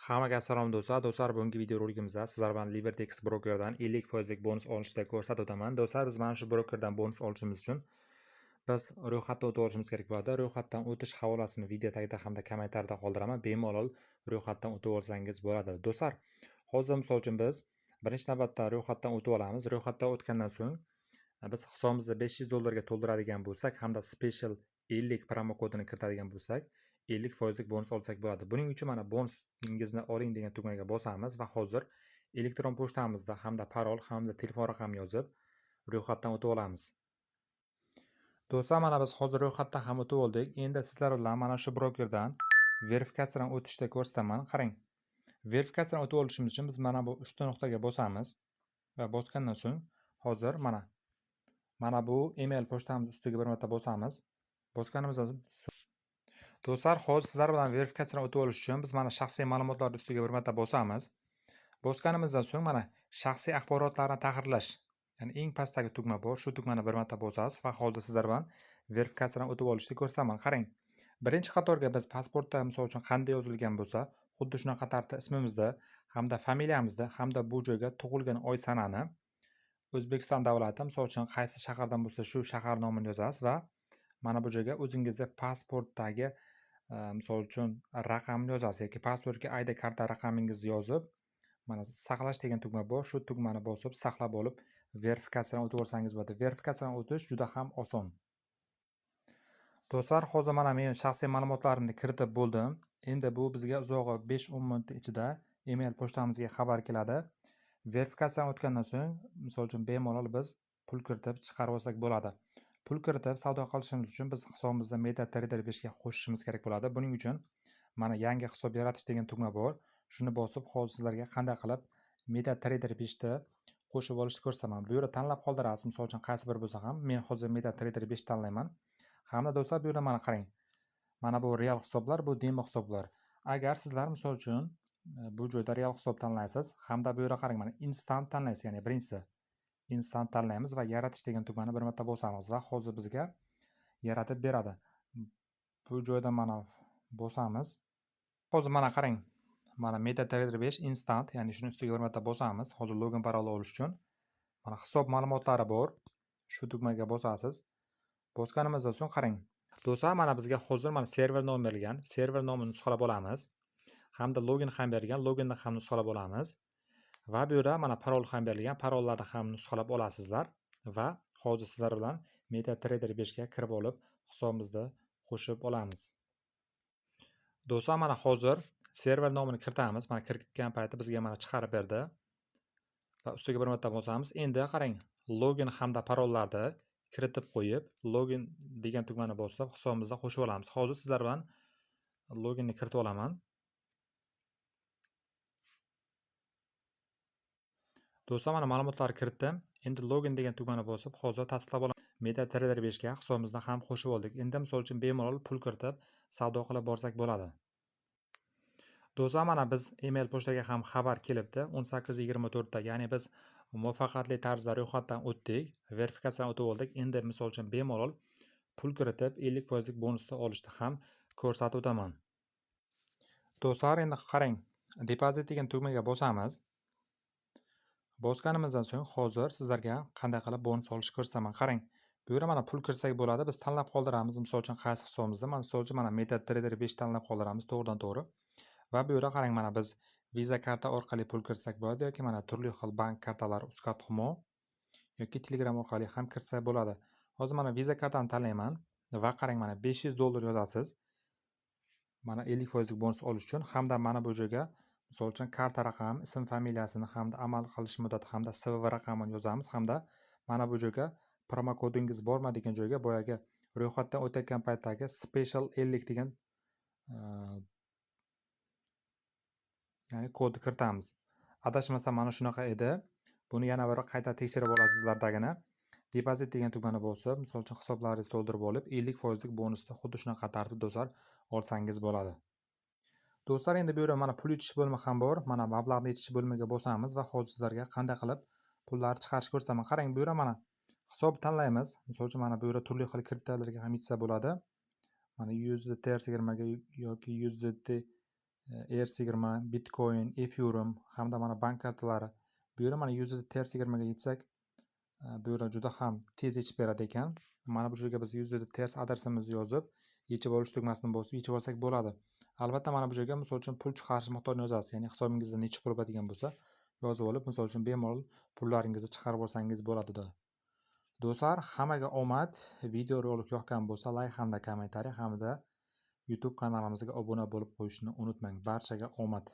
Hammaga assalom do'stlar. Do'stlar, bugungi videorolikimizda sizlar bilan LibertyX brokerdan 50% bonus olishda ko'rsatib o'taman. Do'stlar, biz mana shu brokerdan bonus olishimiz uchun biz ro'yxatdan o'tib olishimiz kerak bo'ladi. Ro'yxatdan o'tish havolasini video tagida hamda kommentariyada qoldiraman. Bemalol ro'yxatdan o'tib olsangiz bo'ladi. Do'stlar, hozir misol uchun biz birinchi navbatda ro'yxatdan o'tib olamiz. Ro'yxatdan o'tgandan so'ng biz hisobimizda $500 to'ldiradigan bo'lsak hamda special 50 promo kodini kiritadigan bo'lsak 50% bonus olsak bo'ladi. Buning uchun mana bonusingizni oling degan tugmaga bosamiz va hozir elektron pochtamizda hamda parol hamda telefon raqamini yozib ro'yxatdan o'tib olamiz. Do'stlar, mana biz hozir ro'yxatdan ham o'tib oldik. Endi sizlar bilan mana shu brokerdan verifikatsiyadan o'tishda ko'rsataman. Qarang. Verifikatsiyadan o'tib olishimiz uchun biz mana bu 3 ta nuqtaga bosamiz va bosgandan so'ng hozir mana bu email pochtamiz ustiga bir marta bosamiz. Bosganimizdan so'ng do'stlar, hozir sizlar bilan verifikatsiyadan o'tib olish uchun biz mana shaxsiy ma'lumotlar ustiga bir marta bosamiz. Bosganimizdan so'ng mana shaxsiy axborotlarni tahrirlash, ya'ni eng pastdagi tugma bor. Shu tugmani bir marta bosasiz va hozir sizlar bilan verifikatsiyadan o'tib olishni ko'rsataman. Qarang. Birinchi qatorga biz pasportda misol uchun qanday yozilgan bo'lsa, xuddi shunaqa tartibda ismimizda hamda familiyamizda hamda bu joyga tug'ilgan oy sanani O'zbekiston davlati misol uchun qaysi shahardan bo'lsa shu shahar nomini yozasiz va mana bu joyga o'zingizning pasportdagi misol uchun raqamni yozasiz yoki pasportga ID karta raqamingizni yozib, mana saqlash degan tugma bor. Shu tugmani bosib saqlab olib verifikatsiyadan o'tib olsangiz bo'ladi. Verifikatsiyadan o'tish juda ham oson. Do'stlar, hozir mana men shaxsiy ma'lumotlarimni kiritib bo'ldim. Endi bu bizga uzog'i 5-10 minut ichida email pochtamizga xabar keladi. Verifikatsiyadan o'tgandan so'ng, misol uchun bemalol biz pul kiritib chiqarib olsak bo'ladi. Pul kiritib savdo qilishimiz uchun biz hisobimizda MetaTrader 5 ga qo'shishimiz kerak bo'ladi. Buning uchun mana yangi hisob yaratish degan tugma bor. Shuni bosib hozir sizlarga qanday qilib MetaTrader 5 ni qo'shib olishni ko'rsataman. Bu yerda tanlab qoldirasiz, misol uchun qaysi bir bo'lsa ham. Men hozir MetaTrader 5 tanlayman. Hamda do'stlar, bu yerda mana qarang. Mana bu real hisoblar, bu demo hisoblar. Agar sizlar misol uchun bu joyda real hisob tanlaysiz hamda bu yerga qarang, mana instant tanlaysiz, ya'ni birinchisi instant tanlaymiz va yaratish degan tugmani bir marta bosamiz va hozir bizga yaratib beradi. Bu joyda mana bosamiz. Hozir mana qarang. Mana MetaTrader 5 instant, ya'ni shuni ustiga bir marta bosamiz. Hozir login parol olish uchun mana hisob ma'lumotlari bor. Shu tugmaga bosasiz. Bosganimizdan so'ng qarang. Do'stlar, mana bizga hozir mana server nomi berilgan. Server nomini nusxalab olamiz. Hamda login ham berilgan. Loginni ham nusxalab olamiz. Va bu yerda mana parol ham berilgan. Parollarni ham nusxalab olasizlar va hozir sizlar bilan MetaTrader 5 ga kirib olib hisobimizda qo'shib olamiz. Do'stlar, mana hozir server nomini kiritamiz. Mana kiritgan payti bizga mana chiqarib berdi. Va ustiga bir marta bosamiz. Endi qarang, login hamda parollarni kiritib qo'yib, login degan tugmani bosib hisobimizga qo'shib olamiz. Hozir sizlar bilan loginni kiritib olaman. Do'stlar, mana ma'lumotlarni kiritdim. Endi login degan tugmani bosib hozir tasdiqlab olaman. MetaTrader 5 ga hisobimizni ham qo'shib oldik. Endi misol uchun bemalol pul kiritib savdo qilib borsak bo'ladi. Do'stlar, mana biz email pochtaga ham xabar kelibdi 18:24 da, ya'ni biz muvaffaqiyatli tarzda ro'yxatdan o'tdik, verifikatsiyadan o'tib oldik. Endi misol uchun bemalol pul kiritib 50% bonusni olishni ham ko'rsatib o'taman. Do'stlar, endi qarang, depozit degan tugmaga bosamiz. Bosganimizdan so'ng hozir sizlarga qanday qilib bonus olishni ko'rsataman. Qarang, bu yerda mana pul kirsak bo'ladi. Biz tanlab qoldiramiz. Misol uchun qaysi hisobimizda, mana misol uchun mana MetaTrader 5 tanlab qoldiramiz to'g'ridan-to'g'ri. Va bu yerda qarang, mana biz Visa karta orqali pul kirsak bo'ladi yoki mana turli xil bank kartalari Uzcard Humo yoki Telegram orqali ham kirsak bo'ladi. Hozir mana Visa kartani tanlayman va qarang, mana $500 yozasiz. Mana 50% bonus olish uchun hamda mana bu joyga misol uchun karta raqam, ism familiyasini hamda amal qilish muddati hamda CVV raqamini yozamiz hamda mana bu joyga promo kodingiz bormi degan joyga boyagi ro'yxatdan o'tayotgan paytdagi special 50 degan ya'ni kodni kiritamiz. Adashmasam mana shunaqa edi. Buni yana bir qayta tekshirib olasiz sizlardagini. Depozit degan tugmani bosib, misol uchun hisoblaringizni to'ldirib olib 50% bonusni xuddi shunaqa tartibda do'stlar olsangiz bo'ladi. Do'stlar, endi bu yerda mana pul yechish bo'limi ham bor. Mana mablag'ni yechish bo'limiga bosamiz va hozir sizlarga qanday qilib pullarni chiqarishni ko'rsataman. Qarang, bu yerda mana hisob tanlaymiz. Misol uchun mana bu yerda turli xil kriptolarga ham yechsa bo'ladi. Mana USDT 20 ga yoki USDT ERC20, Bitcoin, Ethereum hamda mana bank kartalari. Bu yerda mana $100 ga yetsak, bu yerda juda ham tez yechib beradi ekan. Mana bu yerga biz $100 adresimizni yozib, yechib olish tugmasini bosib yechib olsak bo'ladi. Albatta mana bu yerga misol uchun pul chiqarish miqdorini yozasiz. Ya'ni hisobingizda necha pul bo'ladigan bo'lsa, yozib olib, misol uchun bemalol pullaringizni chiqarib olsangiz bo'ladi. Do'stlar, hammaga omad. Videorolik yoqqan bo'lsa, like hamda kommentariy hamda YouTube kanalimizga obuna bo'lib qo'yishni unutmang. Barchaga omad.